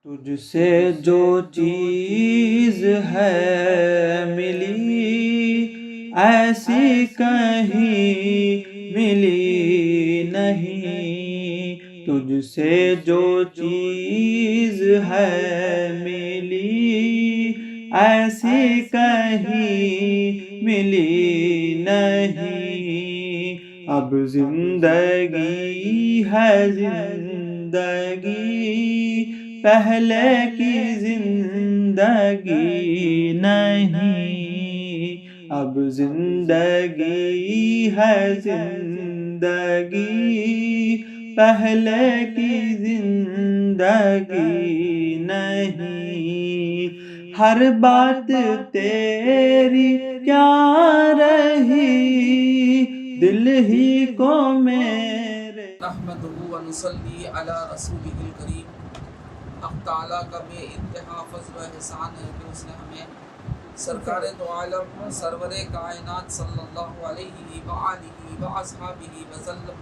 تجھ سے جو چیز ہے ملی ایسی کہیں ملی نہیں، تجھ سے جو چیز ہے ملی ایسی کہیں ملی نہیں۔ اب زندگی ہے زندگی پہلے کی زندگی نہیں، اب زندگی ہے زندگی پہلے کی زندگی نہیں۔ ہر بات تیری کیا رہی دل ہی کو میرے۔ نحمدہ و نصلی علی رسولہ الکریم۔ حق تعالیٰ کا بے انتہا فضل و احسان ہے کہ اس نے ہمیں سرکار دو عالم سرور کائنات صلی اللہ علیہ وآلہ واصحابہ وسلم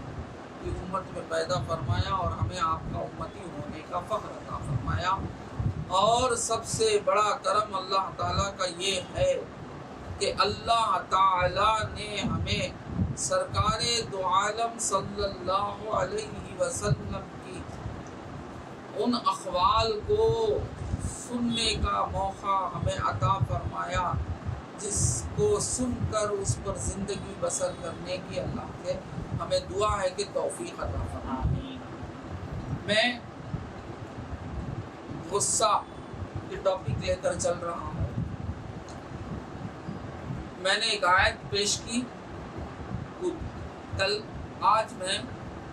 کی امت میں پیدا فرمایا اور ہمیں آپ کا امتی ہونے کا فخر عطا فرمایا۔ اور سب سے بڑا کرم اللہ تعالیٰ کا یہ ہے کہ اللہ تعالیٰ نے ہمیں سرکار دو عالم صلی اللہ علیہ وسلم کی ان اقوال کو سننے کا موقع ہمیں عطا فرمایا جس کو سن کر اس پر زندگی بسر کرنے کی اللہ سے ہمیں دعا ہے کہ توفیق عطا فرمائے۔ میں غصہ کی ٹاپک لے کر چل رہا ہوں۔ میں نے ایک آیت پیش کی کل، آج میں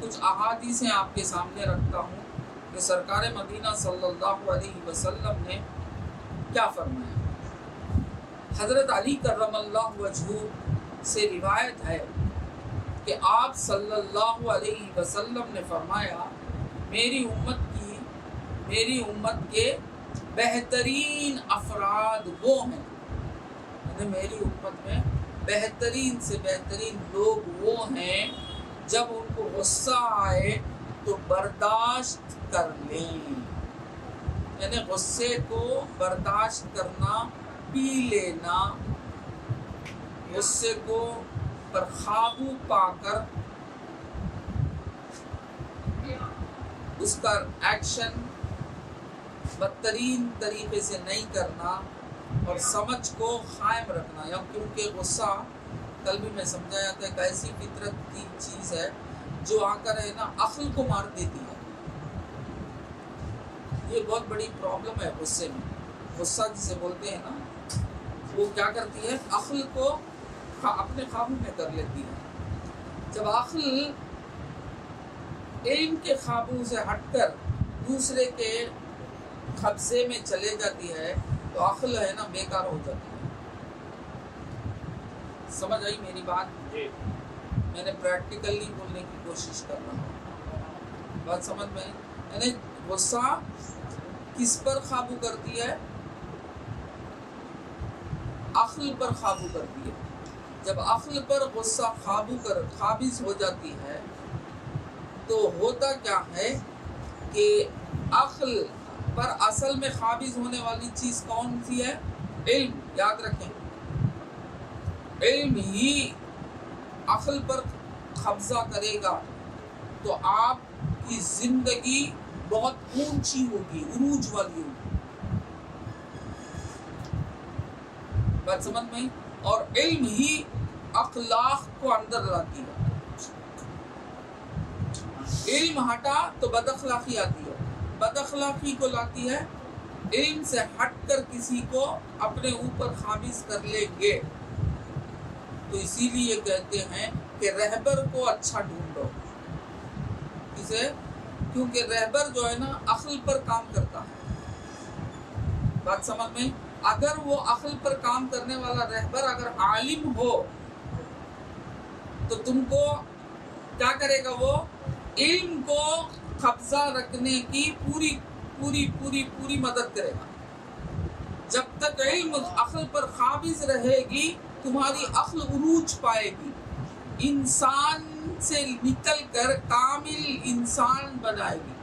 کچھ احادیثیں آپ کے سامنے رکھتا ہوں کہ سرکار مدینہ صلی اللہ علیہ وسلم نے کیا فرمایا۔ حضرت علی کرم اللہ وجہہ سے روایت ہے کہ آپ صلی اللہ علیہ وسلم نے فرمایا میری امت کے بہترین افراد وہ ہیں، یعنی میری امت میں بہترین سے بہترین لوگ وہ ہیں جب ان کو غصہ آئے تو برداشت کر لیں، یعنی غصے کو برداشت کرنا، پی لینا، غصے کو پر قابو پا کر اس کا ایکشن بدترین طریقے سے نہیں کرنا اور سمجھ کو قائم رکھنا۔ یا کیونکہ غصہ کل بھی میں سمجھایا تھا ایک ایسی فطرت کی چیز ہے جو آ کر ہے نا عقل کو مار دیتی ہے۔ یہ بہت بڑی پرابلم ہے غصے میں۔ غصہ جسے بولتے ہیں نا وہ کیا کرتی ہے، عقل کو اپنے قابو میں کر لیتی ہے۔ جب عقل علم کے قابو سے ہٹ کر دوسرے کے قبضے میں چلے جاتی ہے تو عقل ہے نا بیکار ہو جاتی ہے۔ سمجھ آئی میری بات؟ میں نے پریکٹیکلی بولنے کی کوشش کر رہا ہوں، بات سمجھ میں آئی؟ یعنی غصہ کس پر قابو کرتی ہے؟ عقل پر قابو کرتی ہے۔ جب عقل پر غصہ قابض ہو جاتی ہے تو ہوتا کیا ہے کہ عقل پر اصل میں قابض ہونے والی چیز کون سی ہے؟ علم۔ یاد رکھیں، علم ہی عقل پر قبضہ کرے گا تو آپ کی زندگی بہت اونچی ہوگی، عروج والی ہوگی۔ بات سمجھ میں؟ اور علم ہی اخلاق کو اندر لاتی ہے۔ علم ہٹا تو بد اخلاقی آتی ہے، بد اخلاقی کو لاتی ہے۔ علم سے ہٹ کر کسی کو اپنے اوپر قابض کر لیں گے تو اسی لیے کہتے ہیں کہ رہبر کو اچھا ڈھونڈو۔ کسے؟ کیونکہ رہبر جو ہے نا عقل پر کام کرتا ہے۔ بات سمجھ میں؟ اگر وہ عقل پر کام کرنے والا رہبر اگر عالم ہو تو تم کو کیا کرے گا؟ وہ علم کو قبضہ رکھنے کی پوری مدد کرے گا۔ جب تک علم عقل پر قابض رہے گی تمہاری عقل عروج پائے گی، انسان سے نکل کر کامل انسان بنائے گی۔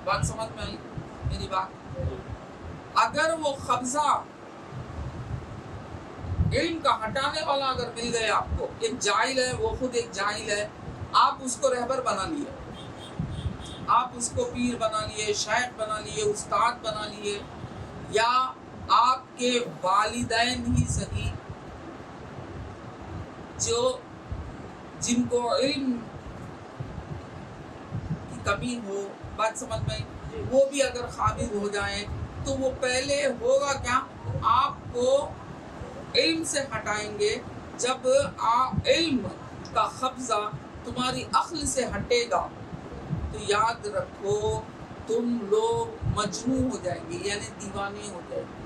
بات سمجھ میں آئی؟ میری بات؟ اگر وہ قبضہ علم کا ہٹانے والا اگر مل گئے آپ کو، ایک جاہل ہے، وہ خود ایک جاہل ہے، آپ اس کو رہبر بنا لیے، آپ اس کو پیر بنا لیے، شیخ بنا لیے، استاد بنا لیے، یا آپ کے والدین ہی صحیح جن کو علم کی کمی ہو، بات سمجھ میں، وہ بھی اگر قابل ہو جائیں تو وہ پہلے ہوگا کیا، آپ کو علم سے ہٹائیں گے. جب علم کا قبضہ تمہاری عقل سے ہٹے گا تو یاد رکھو تم لوگ مجنون ہو جائیں گے، یعنی دیوانے ہو جائیں گے.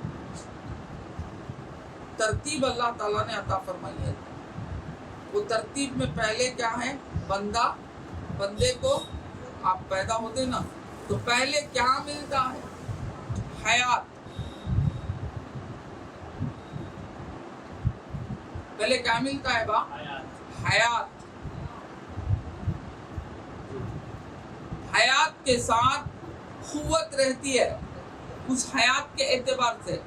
ترتیب اللہ تعالیٰ نے عطا فرمائی ہے. وہ ترتیب میں پہلے کیا ہے، بندے کو آپ پیدا ہوتے نا تو پہلے کیا ملتا ہے، حیات. پہلے کیا ملتا ہے با، حیات. حیات کے ساتھ قوت رہتی ہے. اس حیات کے اعتبار سے،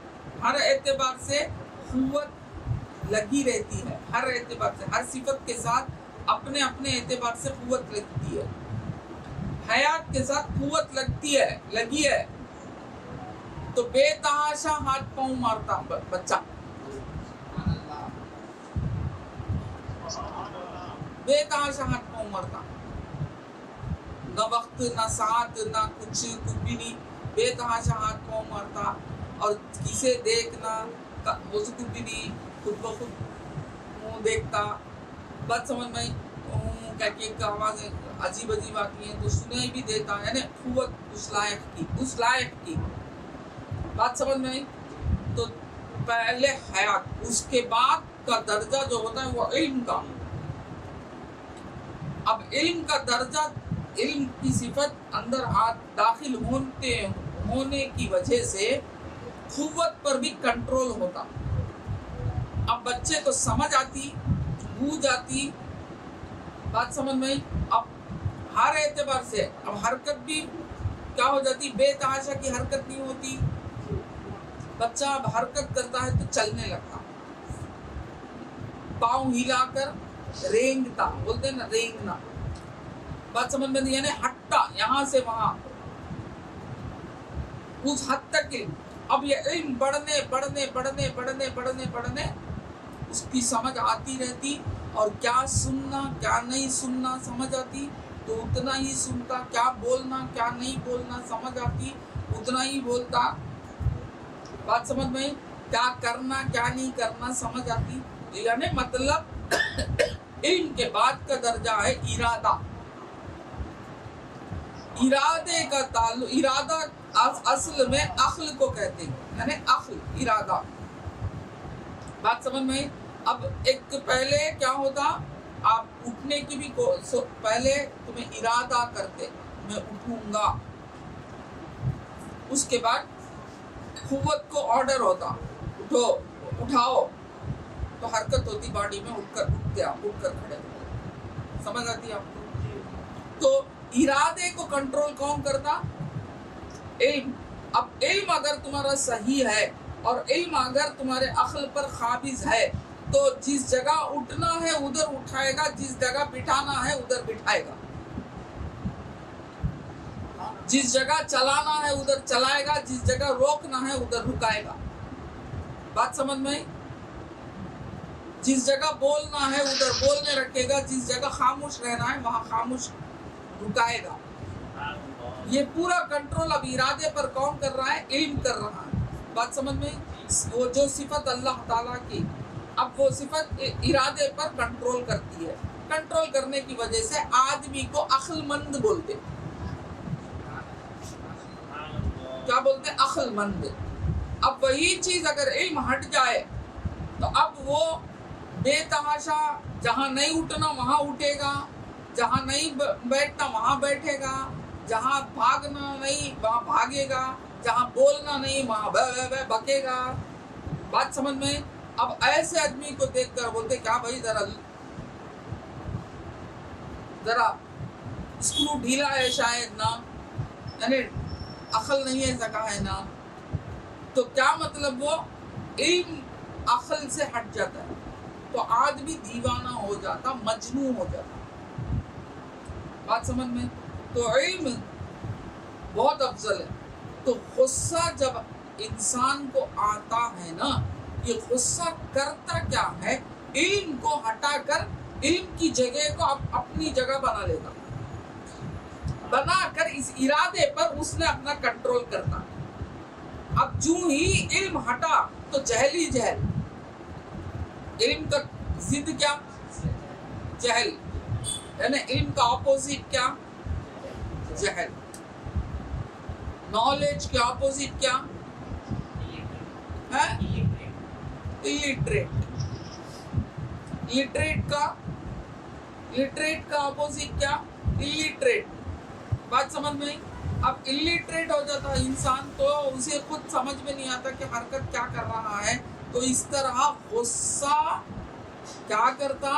ہر اعتبار سے قوت لگی رہتی ہے، ہر اعتبار سے، ہر صفت کے ساتھ اپنے اعتبار سے قوت لگتی ہے. حیات کے ساتھ قوت لگی ہے تو بے تحاشا ہاتھ پاؤں مارتا بچہ، بے تحاشا ہاتھ پاؤں مارتا، نہ وقت نہ ساتھ نہ کچھ بھی نہیں، بے تحاشا ہاتھ پاؤں مارتا، اور کسے دیکھنا کچھ بھی نہیں، خود بخود منہ دیکھتا. بات سمجھ میں کہ آوازیں عجیب آتی ہیں تو سنائی بھی دیتا ہے، یعنی قوت اس لائق کی بات سمجھ میں. تو پہلے حیات، اس کے بعد کا درجہ جو ہوتا ہے وہ علم کا. اب علم کا درجہ، علم کی صفت اندر داخل ہونے کی وجہ سے قوت پر بھی کنٹرول ہوتا. اب بچے کو سمجھ آتی، بوجھ آتی، بات سمجھ میں. اب ہر اعتبار سے اب حرکت بھی کیا ہو جاتی، بے تحاشا کی حرکت نہیں ہوتی. بچہ اب حرکت کرتا ہے تو چلنے لگتا، پاؤں ہلا کر رینگتا، بولتے ہیں نا رینگنا، بات سمجھ میں نہیں، یعنی ہٹتا یہاں سے وہاں، اس حد تک علم. اب یہ علم بڑھنے اس کی سمجھ آتی رہتی، اور کیا سننا کیا نہیں سننا سمجھ آتی تو اتنا ہی سنتا، کیا بولنا کیا نہیں بولنا سمجھ آتی اتنا ہی بولتا. بات سمجھ میں، کیا کرنا کیا نہیں کرنا سمجھ آتی. یعنی مطلب علم کے بعد کا درجہ ہے ارادہ. ارادے کا تعلق، ارادہ اصل میں عقل کو کہتے ہیں، یعنی عقل، ارادہ. بات سمجھ میں. اب ایک پہلے کیا ہوتا، آپ اٹھنے کی بھی پہلے تمہیں ارادہ کرتے میں اٹھوں گا، اس کے بعد قوت کو آرڈر ہوتا اٹھاؤ تو حرکت ہوتی باڈی میں، اٹھ کر کھڑے ہوتے. سمجھ آتی ہے آپ کو؟ تو ارادے کو کنٹرول کون کرتا، علم. اب علم اگر تمہارا صحیح ہے اور علم اگر تمہارے عقل پر قابض ہے تو جس جگہ اٹھنا ہے ادھر اٹھائے گا، جس جگہ بٹھانا ہے ادھر بٹھائے گا، جس جگہ چلانا ہے ادھر چلائے گا، جس جگہ روکنا ہے ادھر رکائے گا. بات سمجھ میں. جس جگہ بولنا ہے ادھر بولنے رکھے گا، جس جگہ خاموش رہنا ہے وہاں خاموش رکائے گا. یہ پورا کنٹرول اب ارادے پر کون کر رہا ہے، علم کر رہا ہے. بات سمجھ میں. وہ جو صفت اللہ تعالیٰ کی، اب وہ صفت ارادے پر کنٹرول کرتی ہے. کنٹرول کرنے کی وجہ سے آدمی کو عقل مند بولتے. کیا بولتے، عقل مند. اب وہی چیز اگر علم ہٹ جائے تو اب وہ بے تحاشا جہاں نہیں اٹھنا وہاں اٹھے گا، جہاں نہیں بیٹھنا وہاں بیٹھے گا، جہاں بھاگنا نہیں وہاں بھاگے گا، جہاں بولنا نہیں وہاں بکے گا. بات سمجھ میں. اب ایسے آدمی کو دیکھ کر بولتے کیا بھائی ذرا اسکرو ڈھیلا ہے شاید نا، یعنی عقل نہیں ہے ایسا کہا ہے نا، تو کیا مطلب وہ علم عقل سے ہٹ جاتا ہے تو آدمی دیوانہ ہو جاتا، مجنون ہو جاتا. بات سمجھ میں؟ تو علم بہت افضل ہے. تو غصہ جب انسان کو آتا ہے نا، یہ غصہ کرتا کیا ہے؟ علم کو ہٹا کر علم کی جگہ کو اپنی جگہ بنا لیتا، بنا کر اس ارادے پر اس نے اپنا کنٹرول کرتا. اب جو ہی علم ہٹا تو جہل ہی جہل. علم کا ضد کیا؟ جہل. یعنی علم کا اپوزٹ کیا؟ جہل. نالج کے اپوزٹ کیا ہے؟ illiterate. literate کا اپوزٹ کیا؟ illiterate. بات سمجھ میں؟ اب illiterate ہو جاتا ہے انسان تو اسے خود سمجھ میں نہیں آتا کہ حرکت کیا کر رہا ہے. تو اس طرح غصہ کیا کرتا؟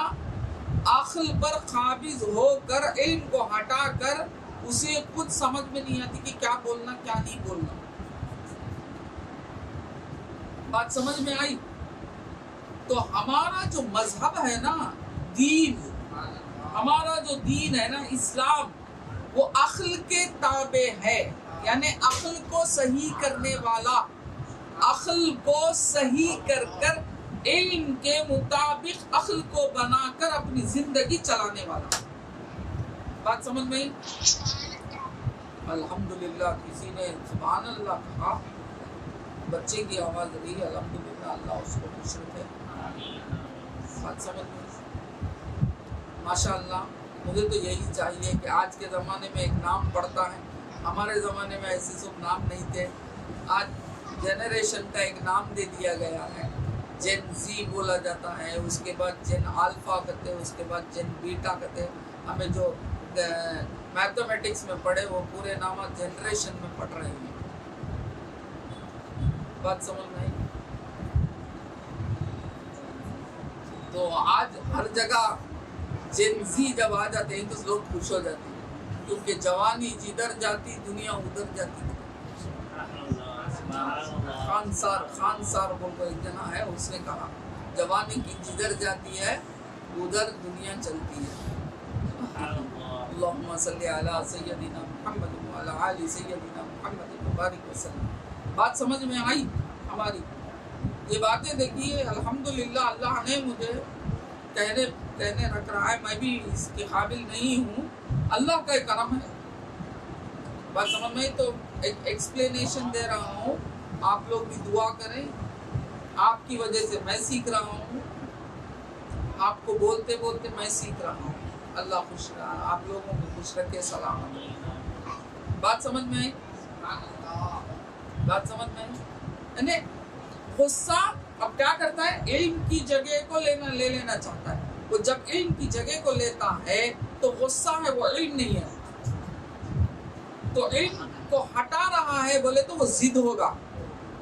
عقل پر قابض ہو کر علم کو ہٹا کر اسے خود سمجھ میں نہیں آتی کہ کیا بولنا کیا نہیں بولنا. بات سمجھ میں آئی؟ تو ہمارا جو مذہب ہے نا، دین، ہمارا جو دین ہے نا اسلام، وہ عقل کے تابع ہے. یعنی عقل کو صحیح کرنے والا، عقل کو صحیح کر کر علم کے مطابق عقل کو بنا کر اپنی زندگی چلانے والا. بات سمجھ میں؟ الحمدللہ کسی نے سبحان اللہ کہا، بچے کی آواز رہی ہے، الحمدللہ اللہ اس کو خوش رکھے. بات سمجھ میں؟ ماشاء اللہ. مجھے تو یہی چاہیے کہ آج کے زمانے میں ایک نام پڑتا ہے، ہمارے زمانے میں ایسے سب نام نہیں تھے. آج جنریشن کا ایک نام دے دیا گیا ہے، جن زی بولا جاتا ہے، اس کے بعد جن آلفا کہتے ہیں، اس کے بعد جن بیٹا کہتے ہیں. ہمیں جو میتھمیٹکس میں پڑھے وہ پورے نامات جنریشن میں پڑھ رہے ہیں. بات سمجھ میں آئی؟ تو آج ہر جگہ جن زی جب آ جاتے ہیں تو لوگ خوش ہو جاتے ہیں، کیونکہ جوانی جدھر جاتی دنیا ادھر جاتی. خان سار بول کو ایک جنا ہے، اس نے کہا جوانی کی جدھر جاتی ہے ادھر دنیا چلتی ہے. اللہم صلی علی سیدنا محمد وعلی آل سیدنا محمد مبارک وسلم. بات سمجھ میں آئی ہماری؟ یہ باتیں دیکھیے الحمدللہ اللہ نے مجھے کہنے رکھ رہا ہے، میں بھی اس کے قابل نہیں ہوں، اللہ کا کرم ہے. بات سمجھ میں؟ تو ایک ایکسپلینیشن دے رہا ہوں، آپ لوگ بھی دعا کریں. آپ کی وجہ سے میں سیکھ رہا ہوں، آپ کو بولتے بولتے میں سیکھ رہا ہوں. اللہ خوش رہا، آپ لوگوں کو خوش رکھے، سلامت رکھے. بات سمجھ میں آئی؟ بات سمجھ میں آئی؟ یعنی غصہ اب کیا کرتا ہے؟ علم کی جگہ کو لے لینا چاہتا ہے. وہ جب علم کی جگہ کو لیتا ہے تو غصہ ہے وہ علم نہیں ہے. تو علم کو ہٹا رہا ہے بولے تو وہ ضد ہوگا.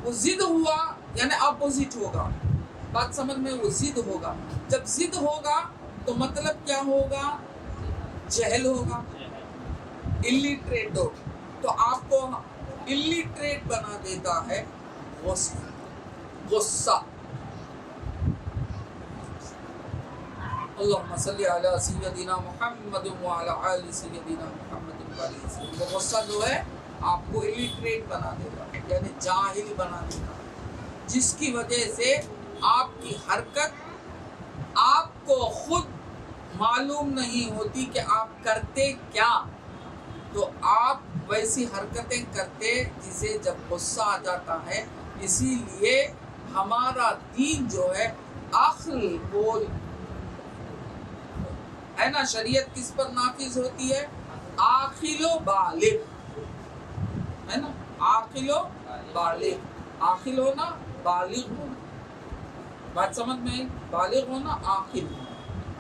وہ ضد ہوا یعنی اپوزٹ ہوگا. بات سمجھ میں؟ وہ ضد ہوگا. جب ضد ہوگا تو مطلب کیا ہوگا؟ جہل ہوگا، illiterate ہو. تو آپ کو illiterate بنا دیتا ہے غصہ. اللہم صلی علی سیدنا محمد وعلی آل سیدنا محمد. وہ غصہ جو ہے آپ کو illiterate بنا دیتا ہے، یعنی جاہل بنا دیتا ہے، جس کی وجہ سے آپ کی حرکت آپ کو خود معلوم نہیں ہوتی کہ آپ کرتے کیا. تو آپ ویسی حرکتیں کرتے جسے جب غصہ آ جاتا ہے. اسی لیے ہمارا دین جو ہے عقل بول ہے نا، شریعت کس پر نافذ ہوتی ہے؟ عاقل و بالغ ہے نا، عاقل و بالغ. عاقل ہونا، بالغ ہونا. بات سمجھ میں؟ بالغ ہونا، عاقل ہونا.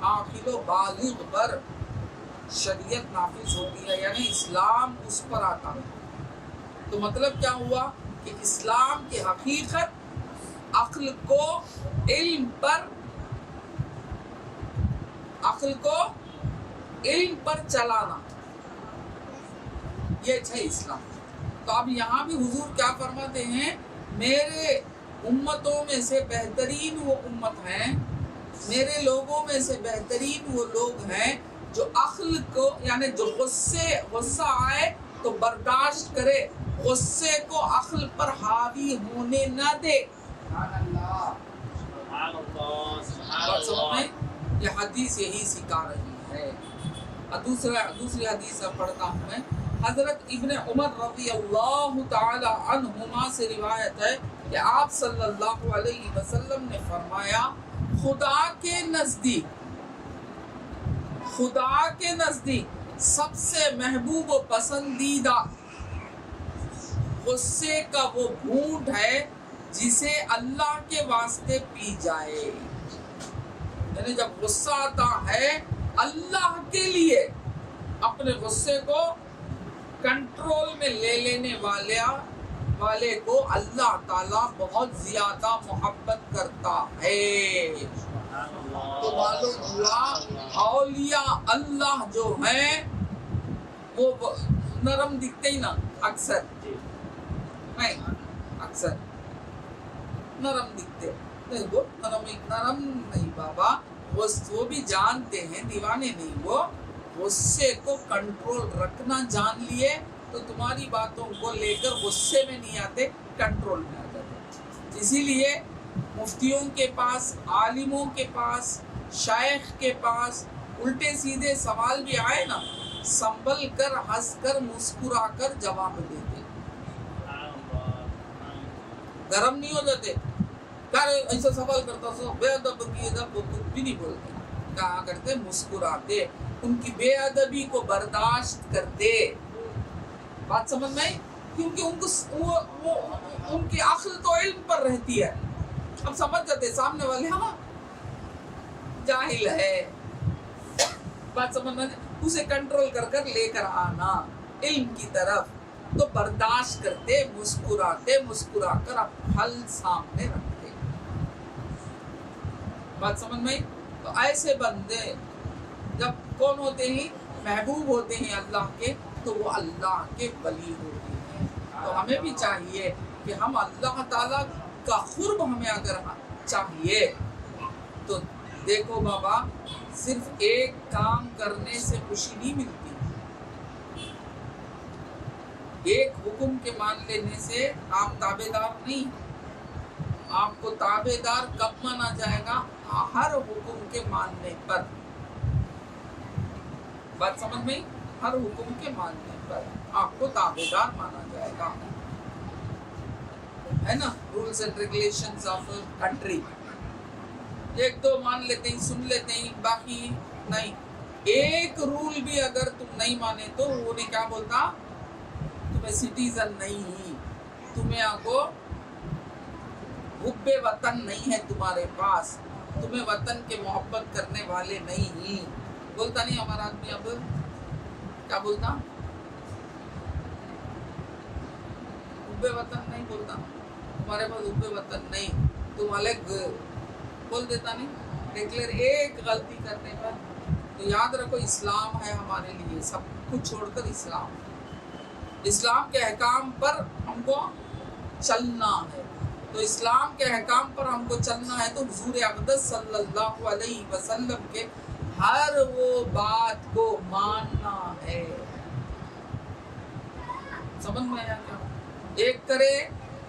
عاقل و بالغ پر شریعت نافذ ہوتی ہے، یعنی اسلام اس پر آتا ہے. تو مطلب کیا ہوا کہ اسلام کی حقیقت عقل کو علم پر چلانا، یہ ہے اسلام. تو اب یہاں بھی حضور کیا فرماتے ہیں، میرے امتوں میں سے بہترین وہ امت ہیں، میرے لوگوں میں سے بہترین وہ لوگ ہیں جو عقل کو، یعنی جو غصہ آئے تو برداشت کرے، غصے کو عقل پر حاوی ہونے نہ دے۔ بات سمجھ میں؟ یہ حدیث یہی سکھا رہی ہے۔ دوسری حدیث اب پڑھتا ہوں میں۔ حضرت ابن عمر رضی اللہ تعالی عنہما سے روایت ہے کہ آپ صلی اللہ علیہ وسلم نے فرمایا، خدا کے نزدیک سب سے محبوب و پسندیدہ غصے کا وہ گھونٹ ہے جسے اللہ کے واسطے پی جائے۔ یعنی جب غصہ آتا ہے اللہ کے لیے، اپنے غصے کو کنٹرول میں لے لینے والے کو اللہ تعالیٰ بہت زیادہ محبت کرتا ہے۔ تو معلوم ہوا اولیاء اللہ جو ہیں وہ نرم دکھتے ہی نا، اکثر نرم دکھتے نہیں، وہ نرم نہیں بابا، وہ بھی جانتے ہیں، دیوانے نہیں، وہ غصے کو کنٹرول رکھنا جان لیے تو تمہاری باتوں کو لے کر غصے میں نہیں آتے، کنٹرول میں آ جاتے۔ اسی لیے مفتیوں کے پاس، عالموں کے پاس، شیخ کے پاس الٹے سیدھے سوال بھی آئے نا، سنبھل کر، ہنس کر، مسکرا کر جواب دیتے، گرم نہیں ہو جاتے۔ ایسا سوال کرتا سو بے ادب کی ادب، وہ کچھ بھی نہیں بولتے، کہا کرتے مسکراتے، ان کی بے ادبی کو برداشت کرتے۔ بات سمجھ میں؟ کیونکہ ان کی عقل تو علم پر رہتی ہے، اب سمجھ جاتے سامنے والے ہاں جاہل ہے، بات سمجھ میں؟ اسے کنٹرول کر لے کر آنا علم کی طرف، تو برداشت کرتے، مسکرا کر اب حل سامنے رکھتے۔ بات سمجھ میں؟ تو ایسے بندے جب کون ہوتے ہیں؟ محبوب ہوتے ہیں اللہ کے، تو وہ اللہ کے ولی ہوتے ہیں۔ تو ہمیں بھی چاہیے کہ ہم اللہ تعالیٰ کا قرب ہمیں اگر چاہیے تو دیکھو بابا، صرف ایک کام کرنے سے خوشی نہیں ملتی، ایک حکم کے مان لینے سے آپ تابع دار نہیں، آپ کو تابع دار کب مانا جائے گا؟ ہر حکم کے ماننے پر۔ بات سمجھ میں؟ ہر حکم کے ماننے پر آپ کو تابع دار مانا جائے گا، ہے نا؟ Rules and regulations of country, ایک دو مان لیتے ہیں، سن لیتے ہیں، باقی نہیں۔ ایک رول بھی اگر تم نہیں مانے تو وہ نے کیا بولتا؟ تمہیں سٹیزن نہیں، تمہیں آگو حب وطن نہیں ہے تمہارے پاس، تمہیں وطن کے محبت کرنے والے نہیں۔ بولتا نہیں ہمارا آدمی اب کیا بولتا؟ حب وطن نہیں بولتا، تمہارے پاس حب وطن نہیں، تم الگ بول دیتا نہیں، ڈکلیئر ایک غلطی کرنے پر۔ تو یاد رکھو اسلام ہے ہمارے لیے، سب کچھ چھوڑ کر اسلام کے احکام پر ہم کو چلنا ہے۔ تو اسلام کے احکام پر ہم کو چلنا ہے تو حضور اقدس صلی اللہ علیہ وسلم کے ہر وہ بات کو ماننا ہے۔ سمجھ میں آیا کیا؟ ایک کرے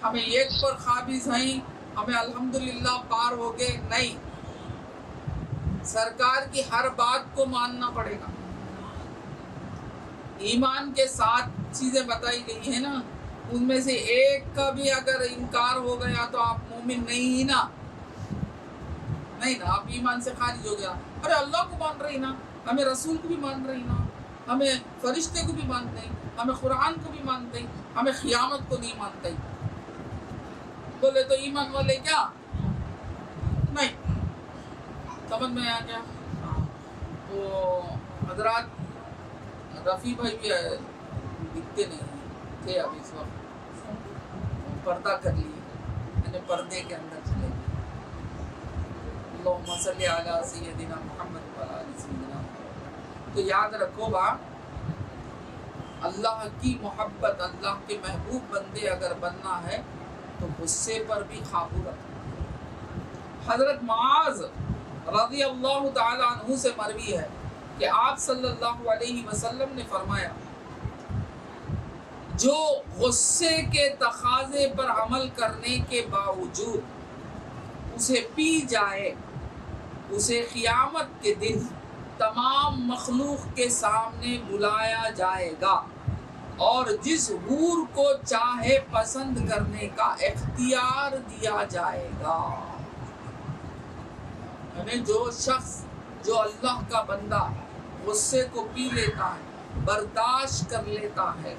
ہمیں ایک پر قابض ہیں، ہمیں الحمدللہ پار ہو گئے، نہیں، سرکار کی ہر بات کو ماننا پڑے گا۔ ایمان کے 7 چیزیں بتائی گئی ہیں نا، ان میں سے ایک کا بھی اگر انکار ہو گیا تو آپ مومن نہیں نا، نہیں نا، آپ ایمان سے خارج ہو گیا۔ ارے اللہ کو مان رہی نا، ہمیں رسول کو بھی مان رہی نا، ہمیں فرشتے کو بھی مانتے ہیں، ہمیں قرآن کو بھی مانتے ہیں، ہمیں قیامت کو نہیں مانتے، بولے تو ایمان والے کیا نہیں؟ سمجھ میں آیا کیا؟ تو حضرات رفیع بھائی بھی دکھتے نہیں تھے اب اس وقت، پردہ کر لیے، یعنی پردے کے اندر چلے گئے۔ اللہم صلی علی سیدنا محمد وعلی آل سیدنا محمد۔ تو یاد رکھو اللہ کی محبت، اللہ کے محبوب بندے اگر بننا ہے تو غصے پر بھی قابو رکھنا۔ حضرت معاذ رضی اللہ تعالی عنہ سے مروی ہے کہ آپ صلی اللہ علیہ وسلم نے فرمایا جو غصے کے تقاضے پر عمل کرنے کے باوجود اسے پی جائے، اسے قیامت کے دن تمام مخلوق کے سامنے بلایا جائے گا اور جس حور کو چاہے پسند کرنے کا اختیار دیا جائے گا۔ یعنی جو شخص، جو اللہ کا بندہ غصے کو پی لیتا ہے، برداشت کر لیتا ہے،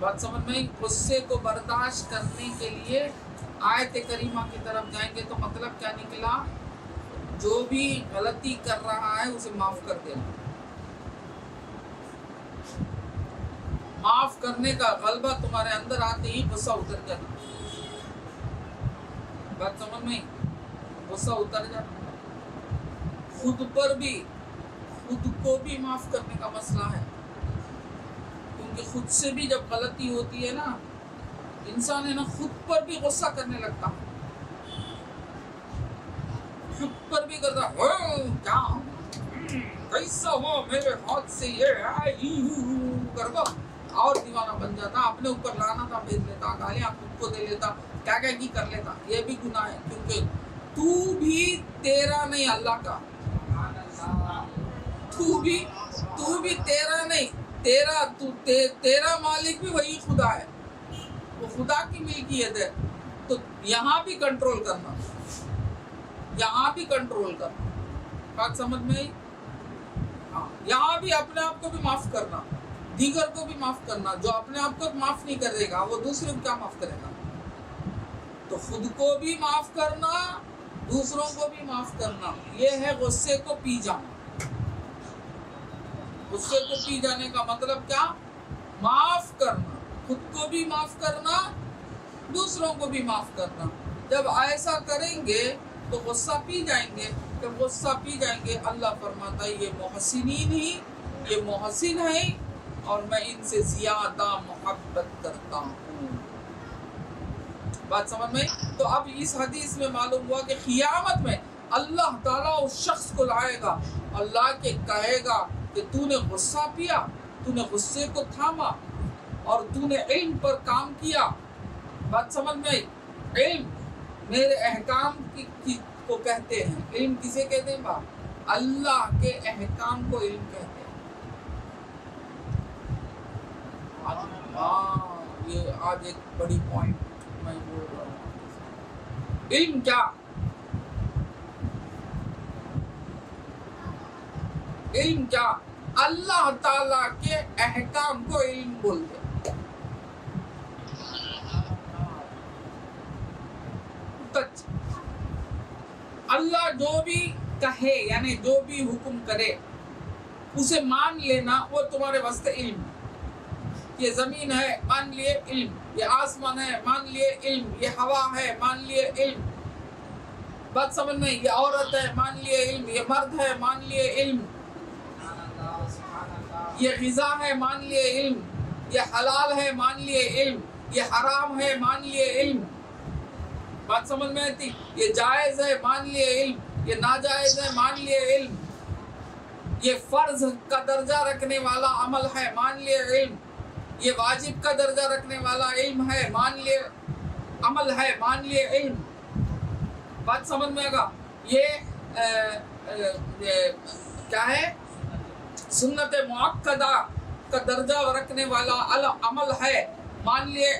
بات سمجھ میں؟ غصے کو برداشت کرنے کے لیے آیت کریمہ کی طرف جائیں گے تو مطلب کیا نکلا؟ جو بھی غلطی کر رہا ہے اسے معاف کر دینا۔ معاف کرنے کا غلبہ تمہارے اندر آتے ہی غصہ اتر جانا۔ بات سمجھ میں؟ غصہ اتر جانا۔ خود پر بھی، خود کو بھی معاف کرنے کا مسئلہ ہے، کیونکہ خود سے بھی جب غلطی ہوتی ہے نا، انسان ہے نا خود پر بھی غصہ کرنے لگتا، خود پر بھی کرتا، کیا کیسا ہو میرے ہاتھ سے یہ کرتا، اور دیوانہ بن جاتا، اپنے اوپر لعنتاں بھیج لیتا، گالیاں خود کو دے لیتا، کیا کیا کی کر لیتا۔ یہ بھی گناہ ہے، کیونکہ تو بھی تیرا نہیں اللہ کا، تو بھی تیرا نہیں، تیرا مالک بھی وہی خدا ہے، وہ خدا کی ملکیت ہے۔ تو یہاں بھی کنٹرول کرنا، یہاں بھی کنٹرول کرنا، بات سمجھ میں آئی؟ ہاں، یہاں بھی اپنے آپ کو بھی معاف کرنا، دیگر کو بھی معاف کرنا۔ جو اپنے آپ کو معاف نہیں کرے گا وہ دوسروں کو کیا معاف کرے گا؟ تو خود کو بھی معاف کرنا، دوسروں کو بھی معاف کرنا، یہ ہے غصے کو پی جانا۔ غصے کو پی جانے کا مطلب کیا؟ معاف کرنا، خود کو بھی معاف کرنا، دوسروں کو بھی معاف کرنا۔ جب ایسا کریں گے تو غصہ پی جائیں گے۔ جب غصہ پی جائیں گے، اللہ فرماتا ہے یہ محسنین ہی، یہ محسن ہیں اور میں ان سے زیادہ محبت کرتا ہوں۔ بات سمجھ میں؟ تو اب اس حدیث میں معلوم ہوا کہ قیامت میں اللہ تعالیٰ اس شخص کو لائے گا، اللہ کے کہے گا کہ تو نے غصہ پیا، تو نے غصے کو تھاما اور تو نے علم پر کام کیا۔ بات سمجھ میں آئی؟ علم میرے احکام کو کہتے ہیں۔ علم کسے کہتے ہیں باپ؟ اللہ کے احکام کو علم کہتے ہیں۔ یہ آج ایک بڑی پوائنٹ میں بول رہا ہوں۔ علم کیا؟ علم کیا؟ اللہ تعالیٰ کے احکام کو علم بولتے ہیں۔ اللہ جو بھی کہے، یعنی جو بھی حکم کرے اسے مان لینا، وہ تمہارے واسطے علم۔ یہ زمین ہے، مان لیے علم۔ یہ آسمان ہے، مان لیے علم۔ یہ ہوا ہے، مان لیے علم۔ بات سمجھ میں؟ یہ عورت ہے، مان لیے علم۔ یہ مرد ہے، مان لیے علم۔ یہ غذا ہے، مان لیے علم۔ یہ حلال ہے، مان لیے علم۔ یہ حرام ہے، مان لیے علم۔ بات سمجھ میں آتی؟ یہ جائز ہے، مان لیے علم۔ یہ ناجائز ہے، مان لیے علم۔ یہ فرض کا درجہ رکھنے والا عمل ہے، مان لیے علم۔ یہ واجب کا درجہ رکھنے والا علم ہے، مان لیے عمل ہے، مان لیے علم۔ بات سمجھ میں آگا؟ یہ کیا ہے؟ سنت مؤکدہ کا درجہ رکھنے والا عمل ہے، مان لیے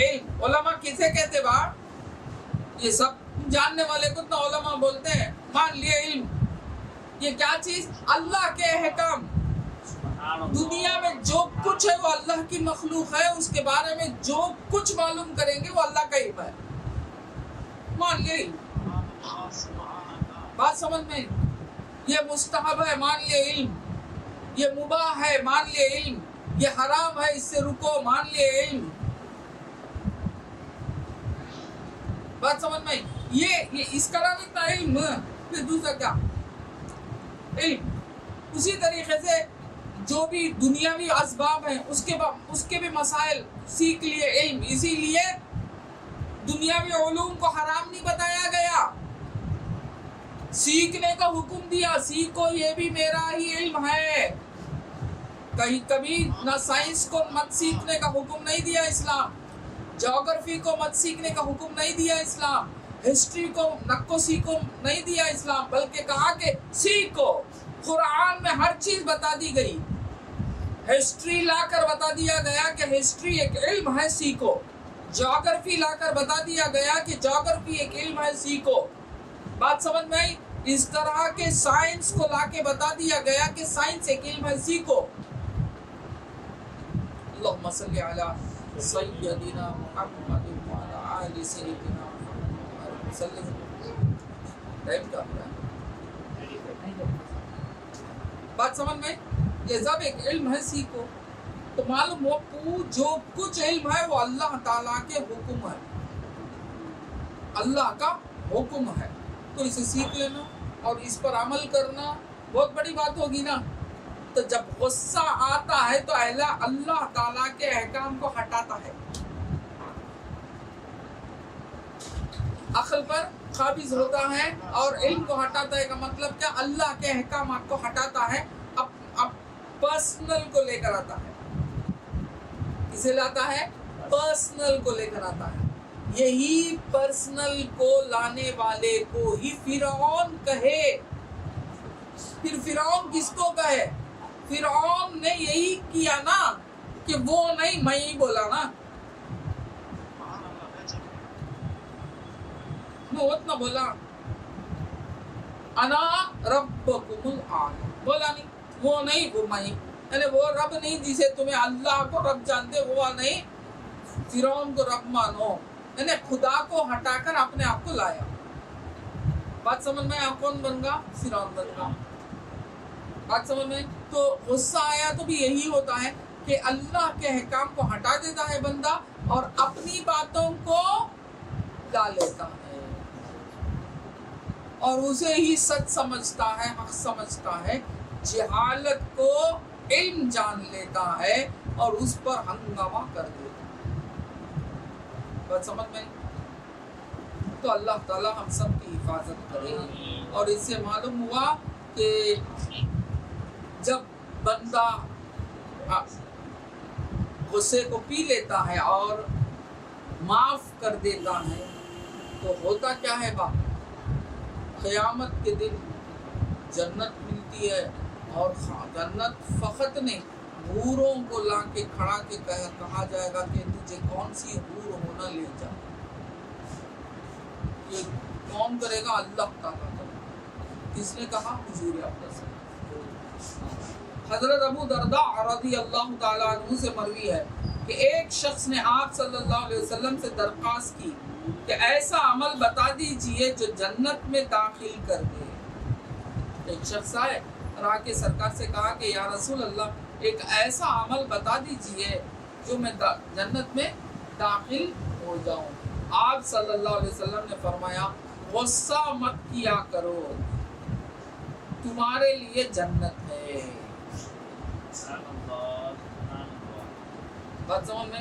علم۔ علماء کسے کہتے با؟ یہ سب جاننے والے کو تو علماء بولتے ہیں، مان لیے علم۔ یہ کیا چیز؟ اللہ کے احکام۔ دنیا میں جو کچھ ہے وہ اللہ کی مخلوق ہے، اس کے بارے میں جو کچھ معلوم کریں گے وہ اللہ کا علم ہے، مان لیے علم۔ بات سمجھ میں؟ یہ مستحب ہے، مان لیے علم۔ یہ مباح ہے، مان لیے علم۔ یہ حرام ہے، اس سے رکو، مان لیے علم۔ بات سمجھ میں؟ یہ اس کا نام اتنا علم، پھر دوسرا کیا؟ علم۔ اسی طریقے سے جو بھی دنیاوی اسباب ہیں اس کے بھی مسائل سیکھ لیے علم، اسی لیے دنیاوی علوم کو حرام نہیں بتایا گیا، سیکھنے کا حکم دیا، سیکھو یہ بھی میرا ہی علم ہے۔ کہیں کبھی نہ سائنس کو مت سیکھنے کا حکم نہیں دیا اسلام، جغرافی کو مت سیکھنے کا حکم نہیں دیا اسلام، ہسٹری کو نکو سیکھو نہیں دیا اسلام، بلکہ کہا کہ سیکھو۔ قرآن میں ہر چیز بتا دی گئی، ہسٹری لا کر بتا دیا گیا کہ ہسٹری ایک علم ہے، سیکھو۔ جغرافی لا کر بتا دیا گیا کہ جغرافی ایک علم ہے، سیکھو۔ بات سمجھ میں آئی؟ اس طرح کے سائنس کو لا کے بتا دیا گیا کہ سائنس ایک علم ہے، سیکھو۔ اللہم صلی علی سیدنا محمد وعلی آل سیدنا محمد وسلم۔ ٹائم کا بات سمجھ میں؟ یہ سب ایک علم ہے، سیکھو۔ تو معلوم ہو جو کچھ علم ہے وہ اللہ تعالیٰ کے حکم ہے، اللہ کا حکم ہے، تو اسے سیکھ لینا اور اس پر عمل کرنا بہت بڑی بات ہوگی نا۔ تو جب غصہ آتا ہے تو اللہ تعالیٰ کے احکام کو ہٹاتا ہے، عقل پر قابض ہوتا ہے اور علم کو ہٹاتا ہے۔ کا مطلب کیا؟ اللہ کے احکامات کو ہٹاتا ہے، اب پرسنل کو لے کر آتا ہے۔ کسے لاتا ہے؟ پرسنل کو لے کر آتا ہے۔ یہی پرسنل کو لانے والے کو ہی فرعون کہے۔ پھر فرعون کس کو کہے؟ فرعون نے یہی کیا نا کہ وہ نہیں، میں ہی بولا نا، میں اتنا بولا انا ربکم الاعلی، بولا نہیں، وہ نہیں، وہ میں، یعنی وہ رب نہیں جسے تمہیں اللہ کو رب جانتے وہ نہیں، فرعون کو رب مانو، یعنی خدا کو ہٹا کر اپنے آپ کو لایا۔ بات سمجھ میں؟ آپ کون بن گا؟ فرعون بن گا۔ بات سمجھ میں؟ تو غصہ آیا تو بھی یہی ہوتا ہے کہ اللہ کے احکام کو ہٹا دیتا ہے بندہ اور اپنی باتوں کو لا لیتا ہے اور اسے ہی سچ سمجھتا ہے، حق سمجھتا ہے، جہالت کو علم جان لیتا ہے اور اس پر ہنگامہ کر دیتا ہے۔ بات سمجھ میں؟ تو اللہ تعالی ہم سب کی حفاظت کرے۔ اور اس سے معلوم ہوا کہ جب بندہ غصے کو پی لیتا ہے اور معاف کر دیتا ہے تو ہوتا کیا ہے قیامت کے دن جنت ملتی ہے، اور جنت فقط نہیں، حوروں کو لا کے کھڑا کے کہا جائے گا کہ تجھے کون سی حور ہونا لے جا۔ یہ کون کرے گا؟ اللہ تعالیٰ کرے گا۔ کس نے کہا؟ حضور اقدس۔ حضرت ابو درداء رضی اللہ تعالیٰ عنہ سے مروی ہے کہ ایک شخص نے آپ صلی اللہ علیہ وسلم سے درخواست کی کہ ایسا عمل بتا دیجئے جو جنت میں داخل کر دے۔ ایک شخص آئے اور آ کے سرکار سے کہا کہ یا رسول اللہ ایک ایسا عمل بتا دیجئے جو میں جنت میں داخل ہو جاؤں۔ آپ صلی اللہ علیہ وسلم نے فرمایا غصہ مت کیا کرو، تمہارے لیے جنت ہے۔ بات سمجھ میں؟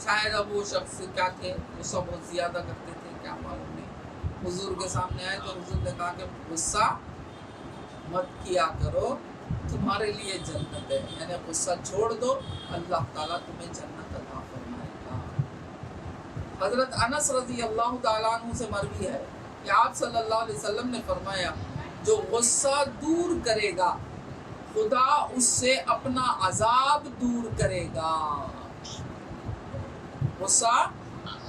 شاید اب وہ شخص کیا تھے، غصہ بہت زیادہ کرتے تھے، کیا معلوم نہیں، حضور کے سامنے آئے تو حضور نے کہا کہ غصہ مت کیا کرو، تمہارے لیے جنت ہے، یعنی غصہ چھوڑ دو، اللہ تعالیٰ تمہیں جنت عطا فرمائے گا۔ حضرت انس رضی اللہ تعالیٰ عنہ سے مروی ہے کہ آپ صلی اللہ علیہ وسلم نے فرمایا جو غصہ دور کرے گا خدا اس سے اپنا عذاب دور کرے گا۔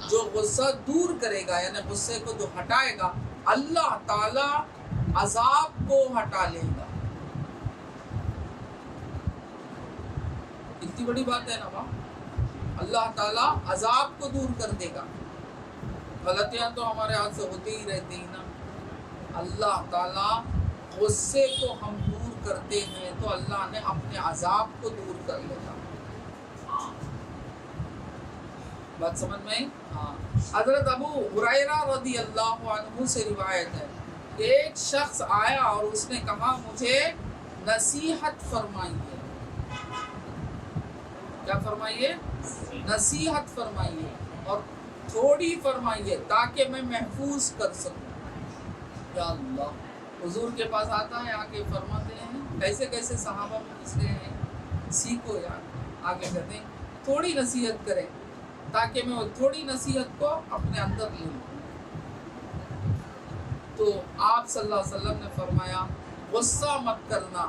جو غصہ دور کرے گا یعنی غصے کو جو ہٹائے گا، اللہ تعالی عذاب کو ہٹا لے گا۔ اتنی بڑی بات ہے نا، اللہ تعالی عذاب کو دور کر دے گا۔ غلطیاں تو ہمارے ہاتھ سے ہوتی ہی رہتی ہیں نا۔ اللہ تعالی غصے کو ہم دور کرتے ہیں تو اللہ نے اپنے عذاب کو دور کر لیتا۔ بات سمجھ میں؟ حضرت ابو ہریرہ رضی اللہ عنہ سے روایت ہے ایک شخص آیا اور اس نے کہا مجھے نصیحت فرمائیے. کیا فرمائیے؟ نصیحت فرمائیے اور تھوڑی فرمائیے تاکہ میں محفوظ کر سکوں. یا اللہ، حضور کے پاس آتا ہے، آگے فرماتے ہیں کیسے کیسے صحابہ میں گزرے ہیں، سیکھو یار. آگے کہتے ہیں تھوڑی نصیحت کریں تاکہ میں وہ تھوڑی نصیحت کو اپنے اندر لے لوں. تو آپ صلی اللہ علیہ وسلم نے فرمایا غصہ مت کرنا.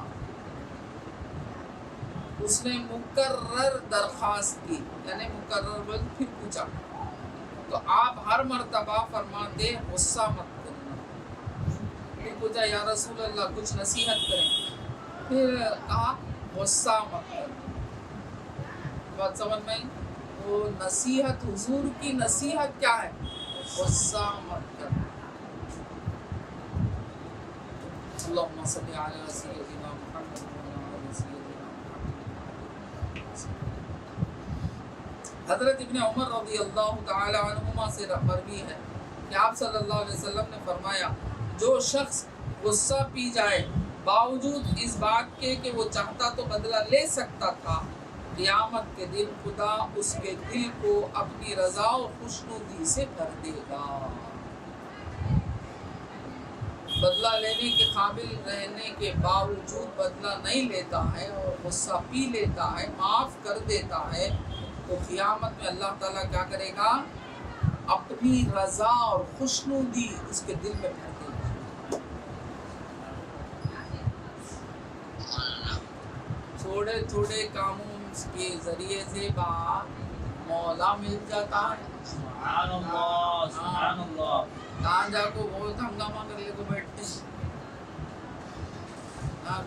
اس نے مکرر درخواست کی، یعنی مکرر بول پھر پوچھا، تو آپ ہر مرتبہ فرماتے غصہ مت کرنا. پھر پوچھا یا رسول اللہ کچھ نصیحت کریں، پھر کہا غصہ مت کرنا. بات سمجھ میں آئی؟ وہ نصیحت، حضور کی نصیحت کیا ہے؟ غصہ مت کرنا. اللہم صلی علی سیدنا محمد وعلی آل سیدنا محمد. حضرت ابن عمر رضی اللہ تعالی عنہما سے مروی ہے کہ آپ صلی اللہ علیہ وسلم نے فرمایا جو شخص غصہ پی جائے باوجود اس بات کے کہ وہ چاہتا تو بدلہ لے سکتا تھا، قیامت کے دن خدا اس کے دل کو اپنی رضا و خوشنودی سے بھر دے گا. بدلہ لینے کے قابل رہنے کے باوجود بدلہ نہیں لیتا ہے اور غصہ پی لیتا ہے، معاف کر دیتا ہے، تو قیامت میں اللہ تعالیٰ کیا کرے گا؟ اپنی رضا اور خوشنودی اس کے دل میں بھر دے گا. تھوڑے تھوڑے کاموں کے ذریعے سے مولا مل جاتا ہے. سبحان اللہ، سبحان اللہ. کہاں جا کو بہت ہنگامہ کر لے کو بیٹھتے ہیں.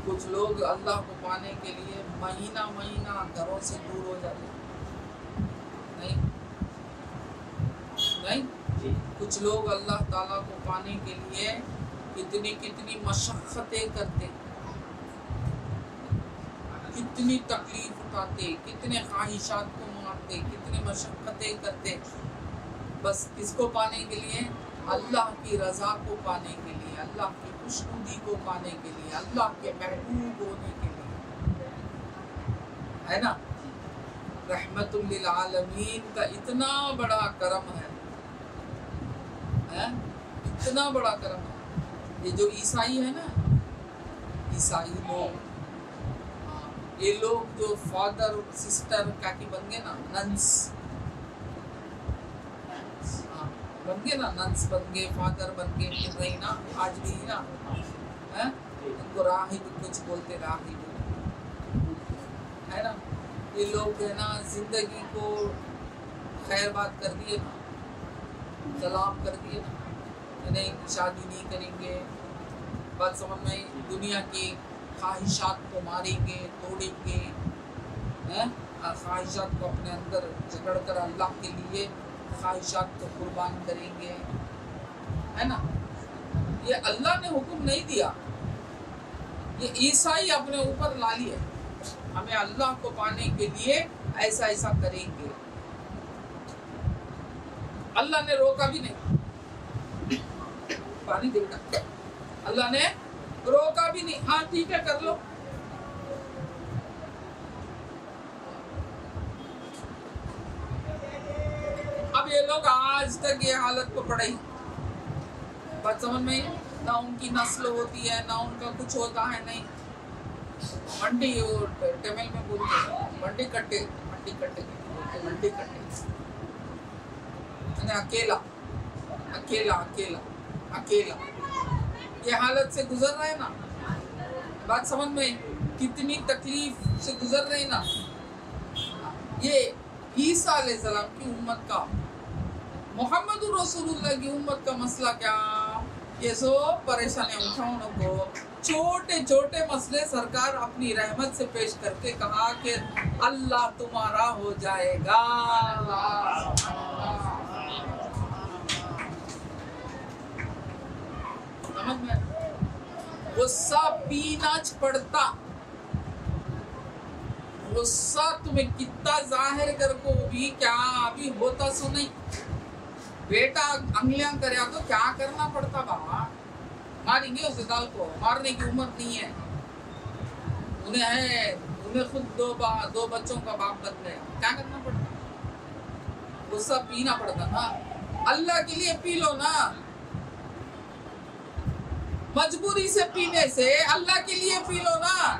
کچھ لوگ اللہ کو پانے کے لیے مہینہ مہینہ گھروں سے دور ہو جاتے ہیں. نہیں، کچھ لوگ اللہ تعالیٰ کو پانے کے لیے کتنی مشقتیں کرتے، کتنی تکلیف اٹھاتے، کتنے خواہشات کو مارتے، کتنے مشقتیں کرتے، بس کس کو پانے کے لیے؟ اللہ کی رضا کو پانے کے لیے، اللہ کی خوشنودی کو پانے کے لیے، اللہ کے محبوب ہونے کے لیے. ہے نا؟ رحمت للعالمین کا اتنا بڑا کرم ہے، اتنا بڑا کرم ہے. یہ جو عیسائی ہے نا، عیسائی لوگ، یہ لوگ جو فادر سسٹر کیا کی بن گئے نا، ننس بن گئے نا، ننس بن گئے، فادر بن گئے، پھر رہی نا آج بھی نا، ان کو راہب کچھ بولتے، راہب ہے نا. یہ لوگ ہے نا زندگی کو خیر بات کر دیے نا، سلام کر دیے نا، نہیں شادی نہیں کریں گے. بات سمجھ میں؟ دنیا کی خواہشات کو ماریں گے، توڑیں گے، خواہشات کو اپنے اندر جکڑ کر اللہ کے لیے خواہشات کو قربان کریں گے. ہے نا؟ یہ اللہ نے حکم نہیں دیا، یہ عیسائی اپنے اوپر لا لیے. ہمیں اللہ کو پانے کے لیے ایسا ایسا کریں گے. اللہ نے روکا بھی نہیں. پانی دے گا، اللہ نے روکا بھی نہیں. ہاں ٹھیک ہے کر لو. اب یہ لوگ آج تک یہ حالت کو پڑے ہی. بات سمجھ میں؟ نہ ان کی نسل ہوتی ہے، نہ ان کا کچھ ہوتا ہے. نہیں، منڈی ٹیمل میں بولتے ہیں منڈی کٹے، منڈی کٹے، منڈی کٹے. اکیلا اکیلا اکیلا اکیلا یہ حالت سے گزر رہے نا. بات سمجھ میں؟ کتنی تکلیف سے گزر رہے نا. یہ عیسیٰ علیہ السلام کی امت کا، محمد رسول اللہ کی امت کا مسئلہ کیا؟ یہ سو پریشانیاں اٹھاؤں کو چھوٹے چھوٹے مسئلے سرکار اپنی رحمت سے پیش کر کے کہا کہ اللہ تمہارا ہو جائے گا. سمجھ میں؟ غصہ پینا پڑتا. غصہ تمہیں کتنا ظاہر کر کو بھی کیا ابھی ہوتا سو نہیں. بیٹا انگلیاں کریا تو کیا کرنا پڑتا بابا. ماریں گے اس دال کو, مارنے کی عمر نہیں ہے. انہیں خود دو بچوں کا باپ بن گیا, کیا کرنا پڑتا, غصہ پینا پڑتا نا. اللہ کے لیے پی لو نا, مجبوری سے پینے سے اللہ کے لیے پی لو نا,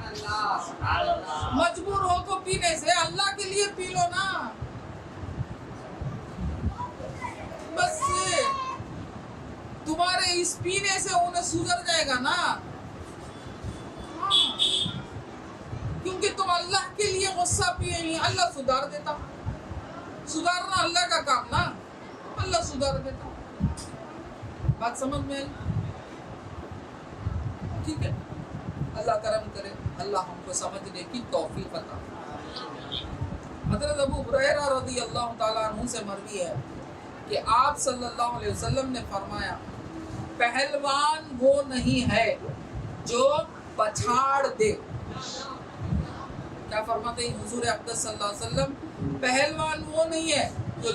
مجبور ہو کو پینے سے اللہ کے لیے پی لو نا. بس تمہارے اس پینے سے انہیں سدھر جائے گا نا, کیونکہ تم اللہ کے لیے غصہ پیے ہی, اللہ سدھار دیتا. سدھارنا اللہ کا کام نا, اللہ سدھار دیتا. بات سمجھ میں آئی؟ ٹھیک ہے, اللہ کرم کرے, اللہ ہم کو سمجھنے کی توفیق عطا. حضرت ابو ہریرہ رضی اللہ تعالیٰ عنہ سے مروی ہے کہ آپ صلی اللہ علیہ وسلم نے فرمایا, پہلوان وہ نہیں ہے جو پچھاڑ دے. کیا فرماتے ہیں حضور اقدس صلی اللہ علیہ وسلم؟ پہلوان وہ نہیں ہے جو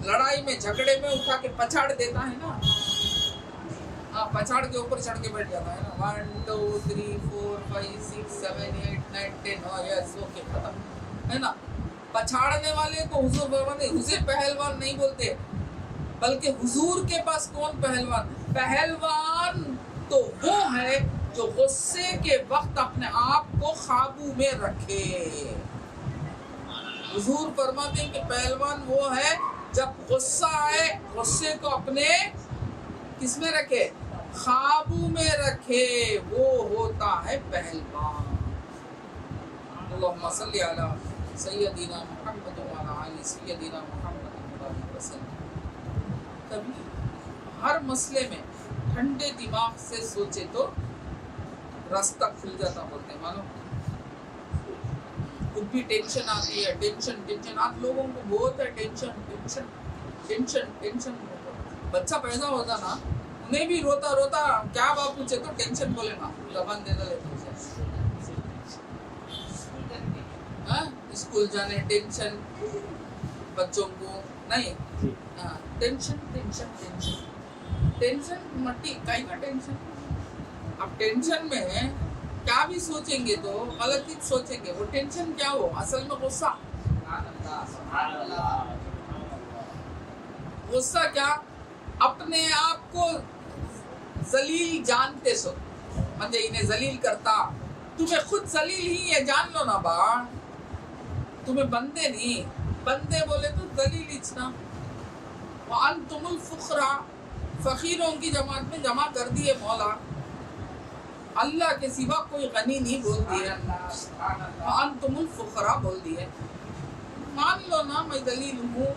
لڑائی میں جھگڑے میں اٹھا کے پچھاڑ دیتا ہے نا, ہاں پچھاڑ کے اوپر چڑھ کے بیٹھ جاتا ہے نا, 1 2 3 4 5 6 7 8 9 10 ہاں یس اوکے ختم ہے نا. پچھاڑنے والے کو حضور فرماتے ہیں اسے پہلوان نہیں بولتے, بلکہ حضور کے پاس کون پہلوان؟ پہلوان تو وہ ہے جو غصے کے وقت اپنے آپ کو قابو میں رکھے. حضور فرماتے ہیں کہ پہلوان وہ ہے جب غصہ آئے غصے کو اپنے کس میں رکھے؟ قابو میں رکھے, وہ ہوتا ہے پہلوان. اللہم صلی علی سیدنا محمد وعلی آل سیدنا محمد وسلم. کبھی ہر مسئلے میں ٹھنڈے دماغ سے سوچے تو راستہ کھل جاتا بولتے ہیں. مانو خود بھی ٹینشن آتی ہے, ٹینشن آپ لوگوں کو بہت ہے, ٹینشن. بچہ پیدا ہوتا نا, انہیں بھی روتا کیا باپ پوچھے تو ٹینشن بولے نا, زبان دے دے اسکول جانے ٹینشن, بچوں کو نہیں ٹینشن مٹی کہیں کا ٹینشن. اب ٹینشن میں کیا بھی سوچیں گے تو غلط ہی سوچیں گے. وہ ٹینشن کیا ہو اصل میں غصہ. غصہ کیا؟ اپنے آپ کو ذلیل جانتے سو, مجھے انہیں ذلیل کرتا. تمہیں خود ذلیل ہی ہے, جان لو نا با, تمہیں بندے نہیں, بندے بولے تو ذلیل اچنا. وَأَنْتُمُ الْفُقْرَاء, فقیروں کی جماعت میں جمع کر دیے مولا, اللہ کے سوا کوئی غنی نہیں بول دیا. وَأَنْتُمُ الْفُقْرَاء بول دیے. مان لو نا میں ذلیل ہوں,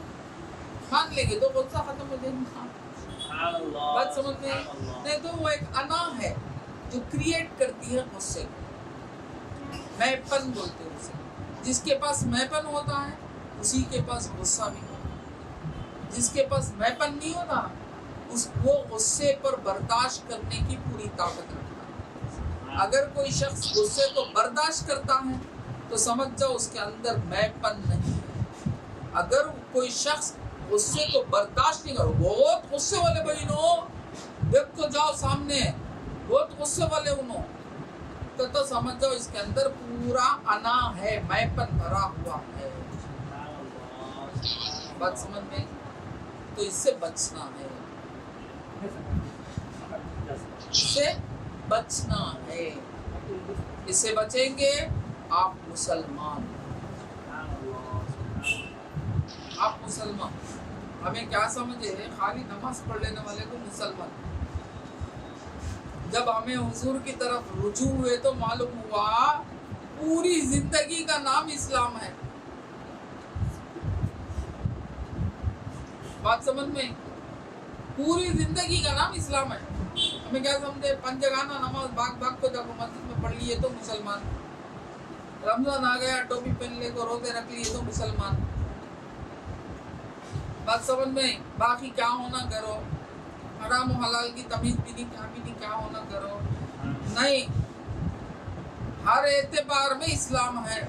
مان لے گے تو غصہ ختم ہو جائے گا. بات سمجھ میں نہیں تو وہ ایک انا ہے جو کریٹ کرتی ہے غصے کو. میں پن بولتے ہیں اسے. جس کے پاس میں پن ہوتا ہے اسی کے پاس غصہ بھی ہوتا ہے. جس کے پاس میں پن نہیں ہوتا وہ غصے پر برداشت کرنے کی پوری طاقت رکھتا ہے. اگر کوئی شخص غصے کو برداشت کرتا ہے تو سمجھ جاؤ اس کے اندر میں پن نہیں ہے. اگر کوئی شخص غصے کو برداشت نہیں کرو, بہت غصے والے بھائیوں دیکھ تو جاؤ سامنے, بہت غصے والے انہوں, تو سمجھ جاؤ اس کے اندر پورا انا ہے, میں پن بھرا ہوا ہے. بات سمجھ میں؟ تو اس سے بچنا ہے, اس سے بچنا ہے. اس سے بچیں گے آپ مسلمان. آپ مسلمان ہمیں کیا سمجھے, خالی نماز پڑھ لینے والے کو مسلمان. جب ہمیں حضور کی طرف رجوع ہوئے تو معلوم ہوا پوری زندگی کا نام اسلام ہے. بات سمجھ میں؟ پوری زندگی کا نام اسلام ہے. ہمیں کیا سمجھے, پنجگانہ نماز بھاگ کو جب مسجد میں پڑھ لیے تو مسلمان. رمضان آ گیا ٹوپی پہن لے کو روزے رکھ لیے تو مسلمان. بات سمجھ میں؟ باقی کیا ہونا کرو, حرام و حلال کی تمیز بھی نہیں, کیا ہونا کرو نہیں. ہر اعتبار میں اسلام ہے.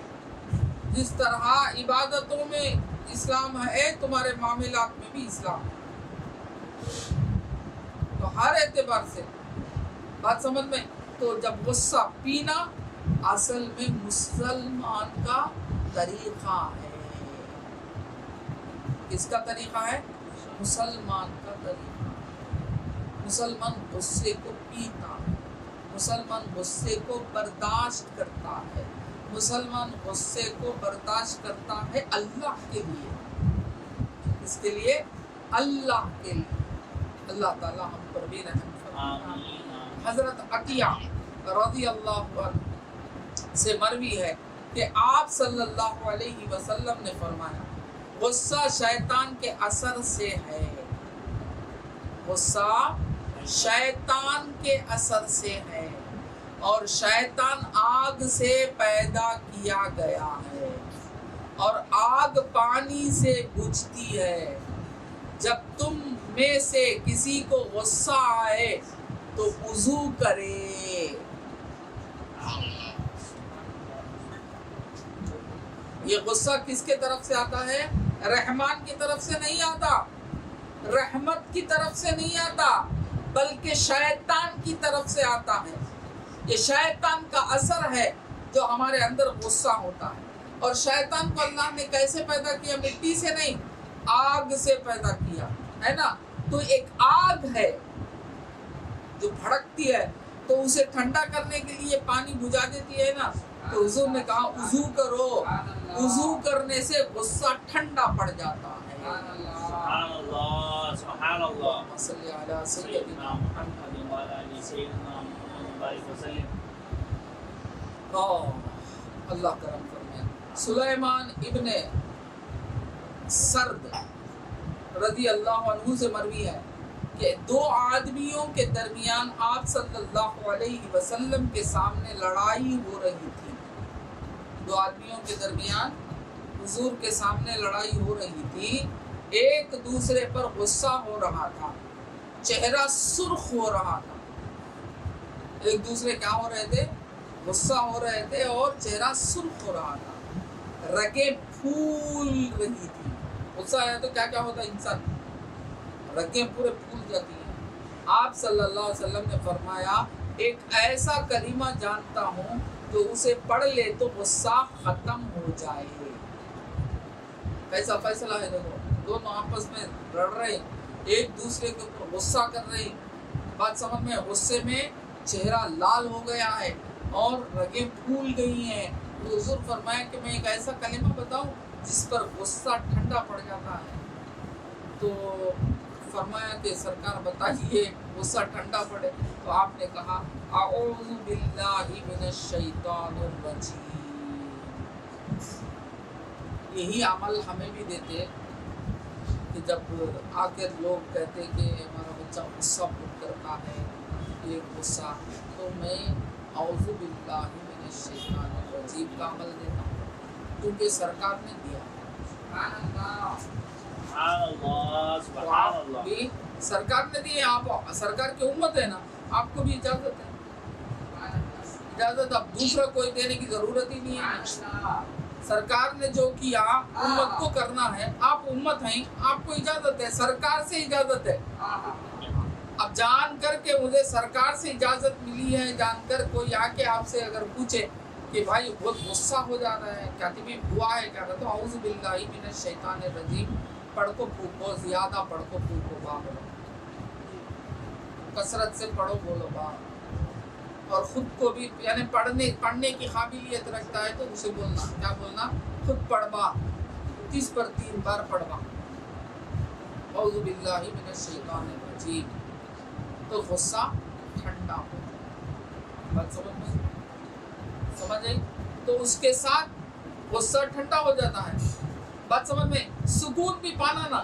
جس طرح عبادتوں میں اسلام ہے تمہارے معاملات میں بھی اسلام ہے. تو ہر اعتبار سے بات سمجھ میں؟ تو جب غصہ پینا اصل میں مسلمان کا طریقہ ہے. کس کا طریقہ ہے؟ مسلمان کا طریقہ. مسلمان غصے کو پیتا ہے، مسلمان غصے کو برداشت کرتا ہے، مسلمان غصے کو برداشت کرتا ہے اللہ کے لیے. اس کے لیے اللہ کے لیے. اللہ تعالی ہم پر بھی رحم فرمائے. حضرت عطیہ رضی اللہ عنہ سے مروی ہے کہ آپ صلی اللہ علیہ وسلم نے فرمایا غصہ شیطان کے اثر سے ہے. غصہ شیطان کے اثر سے ہے، اور شیطان آگ سے پیدا کیا گیا ہے، اور آگ پانی سے بجھتی ہے. جب تم میں سے کسی کو غصہ آئے تو وضو کرے. یہ غصہ کس کے طرف سے آتا ہے؟ رحمان کی طرف سے نہیں آتا، رحمت کی طرف سے نہیں آتا، بلکہ شیطان کی طرف سے آتا ہے. یہ شیطان کا اثر ہے جو ہمارے اندر غصہ ہوتا ہے. اور شیطان کو اللہ نے کیسے پیدا کیا؟ مٹی سے نہیں، آگ سے پیدا کیا ہے نا. تو ایک آگ ہے جو بھڑکتی ہے، تو اسے ٹھنڈا کرنے کے لیے پانی بجھا دیتی ہے نا. تو حضور نے کہا وضو کرو، وضو کرنے سے غصہ ٹھنڈا پڑ جاتا ہے. سبحان اللہ سبحان اللہ. صلی علی سیدنا محمد وعلی آل سیدنا محمد بارک وسلم. اللہ کرم فرمائے. سلیمان ابن سرد رضی اللہ عنہ سے مروی ہے کہ دو آدمیوں کے درمیان آپ صلی اللہ علیہ وسلم کے سامنے لڑائی ہو رہی تھی. دو آدمیوں کے درمیان حضور کے سامنے لڑائی ہو رہی تھی. ایک دوسرے پر غصہ ہو رہا تھا، چہرہ سرخ ہو رہا تھا. ایک دوسرے کیا ہو رہے تھے؟ غصہ ہو رہے تھے اور چہرہ سرخ ہو رہا تھا. رگیں پھول رہی تھی. غصہ آیا تو کیا کیا ہوتا ہے انسان؟ رگیں پورے پھول جاتی ہیں. آپ صلی اللہ علیہ وسلم نے فرمایا ایک ایسا کلمہ جانتا ہوں جو اسے پڑھ لے تو غصہ ختم ہو جائے. کیسا فیصلہ ہے؟ دیکھو دونوں آپس میں لڑ رہے، ایک دوسرے کے اوپر غصہ کر رہے. بات سمجھ میں؟ غصے میں چہرہ لال ہو گیا ہے اور رگیں پھول گئی ہیں. تو حضور فرمایا کہ میں ایک ایسا کلمہ بتاؤں جس پر غصہ ٹھنڈا پڑ جاتا ہے. تو فرمایا کہ سرکار بتائیے غصہ ٹھنڈا پڑے. تو آپ نے کہا اعوذ باللہ من الشیطان الرجیم. یہی عمل ہمیں بھی دیتے کہ جب آ کے لوگ کہتے کہ ہمارا بچہ غصہ خود کرتا ہے، یہ غصہ، تو میں اعوذ باللہ من الشیطان الرجیم کا عمل دیتا ہوں، کیونکہ سرکار نے دیا. سبحان اللہ سبحان اللہ. بھی سرکار نے دی. آپ سرکار کی امت ہے نا، آپ کو بھی اجازت ہے. اجازت اب دوسرا کوئی دینے کی ضرورت ہی نہیں ہے. سرکار نے جو کیا امت کو کرنا ہے. آپ امت ہیں، آپ کو اجازت ہے، سرکار سے اجازت ہے. اب جان کر کے مجھے سرکار سے اجازت ملی ہے، جان کر کوئی آ کے آپ سے اگر پوچھے کہ بھائی بہت غصہ ہو جا رہا ہے، کیا تمہیں ہوا ہے کیا، تو اعوذ باللہ من الشیطان الرجیم پڑھ کو پھونکو، زیادہ پڑھ کو پھونکو، بولو کثرت سے پڑھو، بولو باہر. اور خود کو بھی یعنی پڑھنے کی قابلیت رکھتا ہے تو اسے بولنا، کیا بولنا؟ خود پڑھ با 30 پر 3 بار پڑھ با اعوذ باللہ من الشیطان الرجیم. تو غصہ ٹھنڈا ہو جائے. بات سمجھ آئی؟ تو اس کے ساتھ غصہ ٹھنڈا ہو جاتا ہے. بات سمجھ میں؟ سکون بھی پانا نا،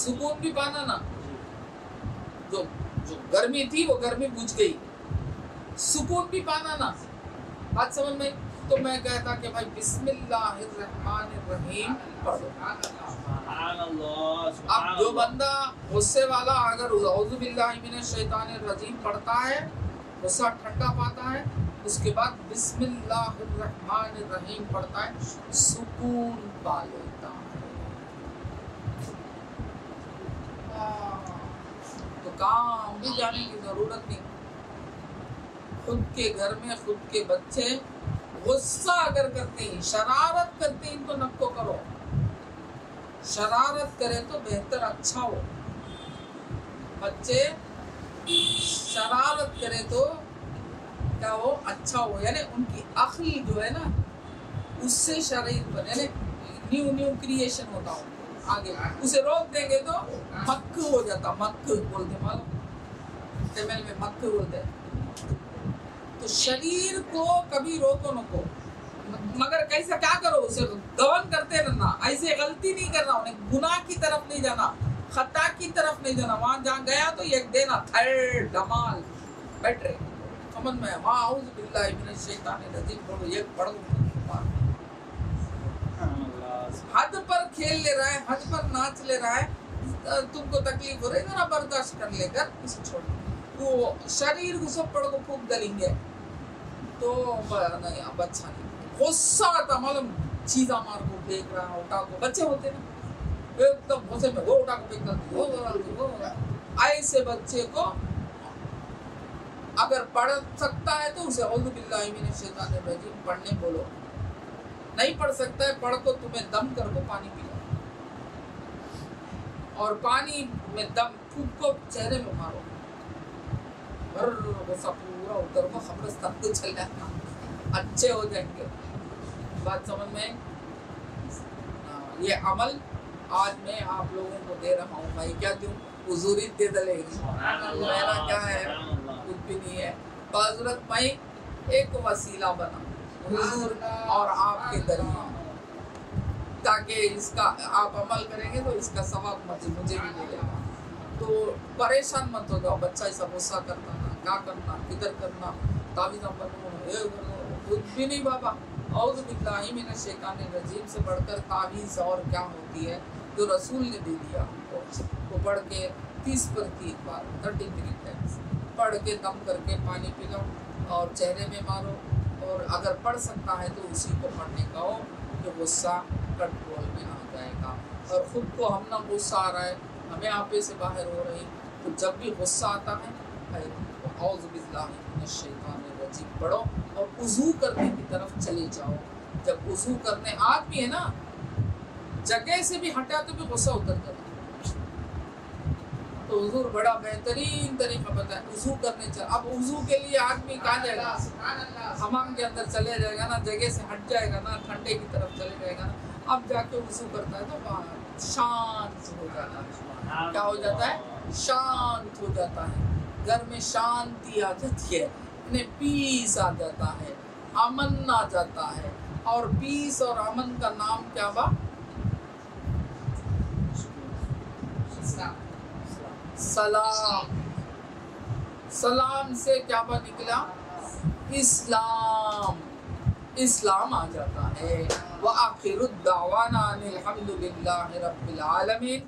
سکون بھی پانا نا. جو گرمی تھی وہ گرمی بجھ گئی، سکون بھی پانا نا. بات سمجھ میں؟ تو میں کہتا کہ بھائی بسم اللہ الرحمن الرحیم پڑھو. سبحان اللہ. اب جو بندہ غصے والا اگر اعوذ باللہ من الشیطان الرجیم پڑھتا ہے، غصہ ٹھنڈا پاتا ہے، اس کے بعد بسم اللہ الرحمن الرحیم پڑھتا ہے، سکون پا لیتا ہے. تو کام بھی جانے کی ضرورت نہیں. خود کے گھر میں خود کے بچے غصہ اگر کرتے ہیں، شرارت کرتے ہیں تو نکو کرو. شرارت کرے تو بہتر اچھا ہو. بچے شرارت کرے تو کیا ہو؟ اچھا ہو. یعنی ان کی عقل جو ہے نا اس سے شریر بنے، یعنی نیو کریشن ہوتا ہو. آگے اسے روک دیں گے تو مک ہو جاتا. مک بولتے معلوم، تمل میں مک بولتے. تو شریر کو کبھی روکو نکو، مگر کیسا کیا کرو؟ اسے گون کرتے رہنا. ایسے غلطی نہیں کرنا، انہیں گناہ کی طرف نہیں جانا، خطا کی طرف نہیں جانا. وہاں جہاں گیا تو ایک دینا تھر ڈمال بیٹھ رہے سمجھ میں. اعوذ باللہ من الشیطان الرجیم بولو، ایک پڑھو. حد پر کھیل لے رہا ہے، حد پر ناچ لے رہا ہے، تم کو تکلیف ہو رہی ہے ذرا برداشت کر لے کر اسے چھوڑ. وہ شریر کو سب پڑھ کو پھونک ڈالیں گے تو نہیں، اب اچھا نہیں. غصہ آتا معلوم، چیزاں مار کو پھینک رہا، اٹھا کو. بچے ہوتے نا ایک دم غصے میں وہ اٹھا کو پھینکتا. ایسے بچے کو اگر پڑھ سکتا ہے تو اسے اعوذ باللہ من الشیطان الرجیم پڑھنے بولو. نہیں پڑھ سکتا ہے پڑھ کو تمہیں دم کر کو پانی پلا، اور پانی میں دم پھونک کو چہرے میں مارو. غصہ پورا اتر کو قبرستان کو چل جانا، اچھے ہو جائیں گے. بات سمجھ میں؟ یہ عمل آج میں آپ لوگوں کو دے رہا ہوں. بھائی کیا دوں؟ حضوری دے دلے گی. میرا کیا ہے؟ کچھ بھی نہیں ہے. حضرت میں ایک وسیلہ بنا حضور اور آپ کے درمیان، تاکہ اس کا آپ عمل کریں گے تو اس کا ثواب مجھے بھی ملے گا. تو پریشان مت ہو جاؤ. بچہ ایسا غصہ کرتا نا، کیا کرنا، کدھر کرنا، تعویذ بنو، کچھ بھی نہیں بابا. اعوذ باللہ من الشیطان الرجیم سے بڑھ کر تعویذ اور کیا ہوتی ہے جو رسول نے دے دیا ہم کو. وہ پڑھ کے 30 پر 3 بار 33 ٹائمز پڑھ کے دم کر کے پانی پلاؤ اور چہرے میں مارو. اور اگر پڑھ سکتا ہے تو اسی کو پڑھنے کا ہو کہ غصہ کنٹرول میں آ جائے گا. اور خود کو ہم نہ غصہ آ رہا ہے، ہمیں آپے سے باہر ہو رہی، تو جب بھی غصہ آتا ہے اعوذ باللہ من الشیطان الرجیم پڑھو اور وضو کرنے کی طرف چلے جاؤ. جب وضو کرنے آدمی ہے نا جگہ سے بھی ہٹا تو بھی غصہ اتر جاتا. تو حضور بڑا بہترین طریقہ بتایا وضو کرنے چل. اب وضو کے لیے آدمی کہاں جائے گا؟ حمام کے اندر چلے جائے گا نا، جگہ سے ہٹ جائے گا نا، ٹھنڈے کی طرف چلے جائے گا نا. اب جا کے وضو کرتا ہے تو شانت ہو جاتا ہے. کیا ہو جاتا ہے؟ شانت ہو جاتا ہے. گھر میں شانتی آ جاتی ہے، پیس آ جاتا ہے، امن آ جاتا ہے. اور پیس اور امن کا نام کیا با؟ سلام. سلام سے کیا با نکلا؟ اسلام. اسلام آ جاتا ہے. وآخر الدعوانا الحمد للہ رب العالمین.